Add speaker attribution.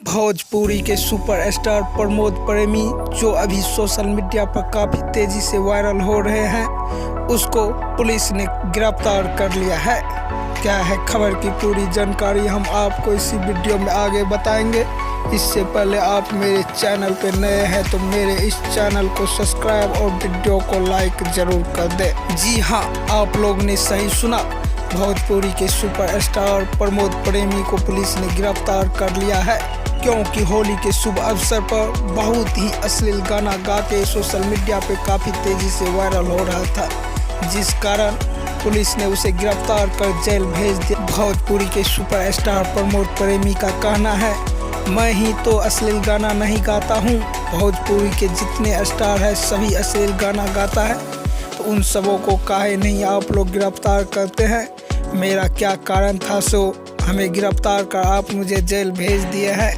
Speaker 1: भोजपुरी के सुपरस्टार प्रमोद प्रेमी जो अभी सोशल मीडिया पर काफ़ी तेज़ी से वायरल हो रहे हैं, उसको पुलिस ने गिरफ्तार कर लिया है। क्या है खबर की पूरी जानकारी हम आपको इसी वीडियो में आगे बताएंगे। इससे पहले आप मेरे चैनल पर नए हैं तो मेरे इस चैनल को सब्सक्राइब और वीडियो को लाइक ज़रूर कर दें। जी हाँ, आप लोग ने सही सुना, भोजपुरी के सुपरस्टार प्रमोद प्रेमी को पुलिस ने गिरफ्तार कर लिया है, क्योंकि होली के शुभ अवसर पर बहुत ही अश्लील गाना गा के सोशल मीडिया पे काफ़ी तेज़ी से वायरल हो रहा था, जिस कारण पुलिस ने उसे गिरफ्तार कर जेल भेज दिया। भोजपुरी के सुपरस्टार प्रमोद प्रेमी का कहना है, मैं ही तो अश्लील गाना नहीं गाता हूँ, भोजपुरी के जितने स्टार हैं सभी अश्लील गाना गाता है, तो उन सबों को काहे नहीं आप लोग गिरफ्तार करते हैं। मेरा क्या कारण था सो हमें गिरफ्तार कर आप मुझे जेल भेज दिए हैं।